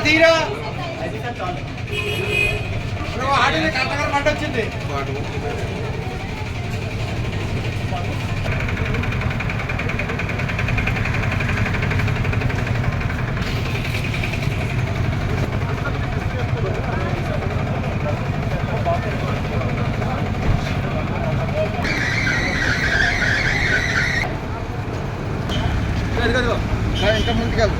తీరా ఆడిని కట్టగారు మంట వచ్చింది. ఇంకా ముందుకెళ్ళు.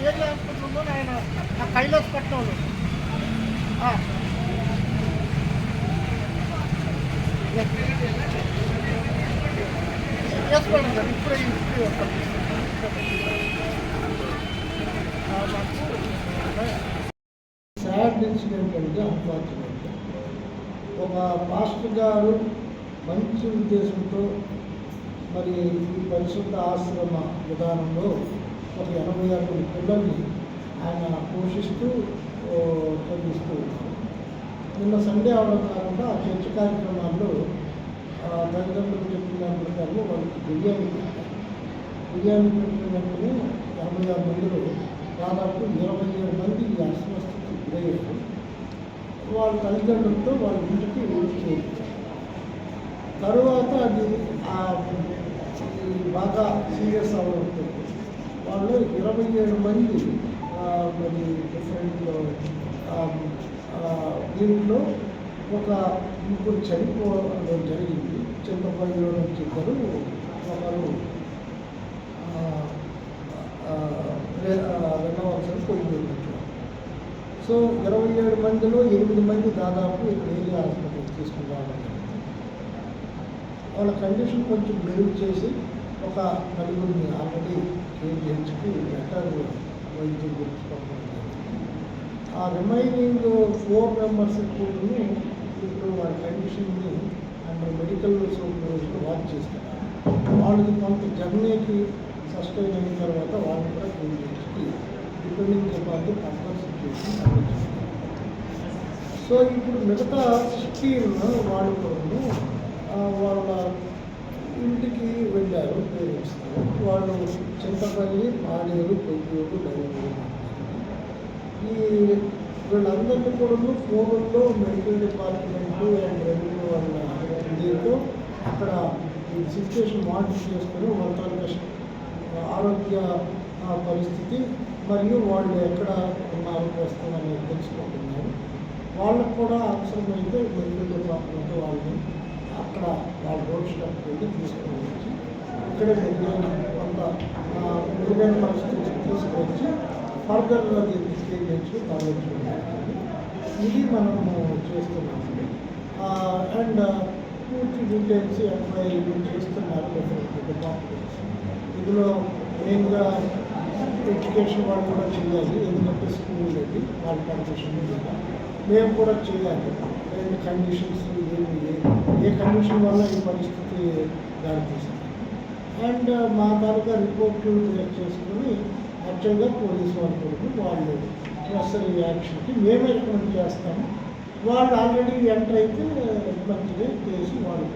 ఏరియా హాస్పిటల్లో ఆయన కైలాసపట్నంలో వేసుకోండి సార్. ఇప్పుడే సాడ్ ఇన్సిడెంట్ అంటే అన్ఫార్చునేట్ ఒక మాస్టర్ గారు మంచి ఉద్దేశంతో మరి ఈ పరిశుద్ధ ఆశ్రమ విధానంలో ఒక 86 పిల్లల్ని ఆయన పోషిస్తూ చదివిస్తూ ఉన్నారు. నిన్న సండే అవడం కాకుండా ఆ చర్చ కార్యక్రమాల్లో తల్లిదండ్రులు చెప్పిన దాని ప్రకారం వాళ్ళకి బిర్యానీ పెట్టారు. బిర్యానీ పెట్టిన వెంటనే 86 మందిలో దాదాపు 27 మంది ఈ అస్వస్థతకు గురయ్యారు. వాళ్ళ తల్లిదండ్రులతో వాళ్ళ ఇంటికి చేరుతారు. తరువాత అది బాగా సీరియస్ అవ్వడంతో వాళ్ళు 27 మంది మరి డిఫరెంట్ దీంట్లో ఒక ముగ్గురు చనిపోవడం జరిగింది. చింతపల్లిలో నుంచి ఇద్దరు, ఒకరు రెండవసరి పోయినట్లు. సో 27 మందిలో 8 మంది దాదాపు ఇక్కడ ఏరియా హాస్పిటల్ తీసుకుని రావడం జరిగింది. వాళ్ళ కండిషన్ కొంచెం మెరుగు చేసి ఒక నలుగురిని ఆల్రెడీ కేజీహెచ్కి బెటర్ వైద్యం గుర్తుకోవడం జరిగింది. ఆ రిమైనింగ్ 4 మెంబర్స్ కూడా ఇప్పుడు వాళ్ళ కండిషన్ని అండ్ మెడికల్ సూపర్వైజర్లు వాచ్ చేస్తున్నారు. వాళ్ళకి కొంత జర్నీకి సస్టైన్ అయిన తర్వాత వాళ్ళు కూడా కేజీహెచ్కి డిపెండింగ్ పాటు పర్సనల్ సిచ్యువేషన్ పంపించారు. సో ఇప్పుడు మిగతా 16 వాళ్ళు కూడా వాళ్ళ ఇంటికి వెళ్ళారు పేరెంట్స్. వాళ్ళు చింతపల్లి, పాడేరు, పొయ్యూరు, డైవూరు. ఈ వీళ్ళందరినీ కూడా ఫోన్లో మెడికల్ డిపార్ట్మెంటు అండ్ రెవెన్యూ వాళ్ళ దీంతో అక్కడ ఈ సిచ్యువేషన్ మానిటర్ చేసుకుని వాళ్ళ ఆరోగ్య పరిస్థితి మరియు వాళ్ళు ఎక్కడ ఉన్నారు ప్రస్తుతం అనేది తెలుసుకుంటున్నారు. వాళ్ళకు కూడా అవసరమైతే మెడికల్ డిపార్ట్మెంట్ వాళ్ళని అక్కడ వాళ్ళ రోడ్ స్టాప్కి వెళ్ళి తీసుకుని వచ్చి ఇక్కడే కొంత మెరుగైన పరిస్థితి తీసుకొచ్చి ఫర్దర్ తీసుకెళ్ళి తరలించుకుంటారు. ఇది మనము చేస్తున్నామండి. అండ్ పూర్తి డీటెయిల్స్ ఎంక్వైరీ చేస్తున్నారు డిఫరెంట్ డిపార్ట్మెంట్స్. ఇందులో మెయిన్గా ఎడ్యుకేషన్ వాళ్ళు కూడా చేయాలి. ఎందుకంటే స్కూల్ అది వాళ్ళ పర్మిషన్ లేదా మేము కూడా చేయాలి. రెండు కండిషన్స్ ఏ కండిషన్ వల్ల ఈ పరిస్థితి దారితీసింది అండ్ మా తాలూకా రిపోర్ట్లు క్లియర్ చేసుకుని యాక్చువల్గా పోలీసు వాళ్ళు నెసరీ యాక్షన్కి మేమే రికమెండ్ చేస్తాము. వాళ్ళు ఆల్రెడీ ఎంటర్ అయితే మంచిగా చేసి వాళ్ళు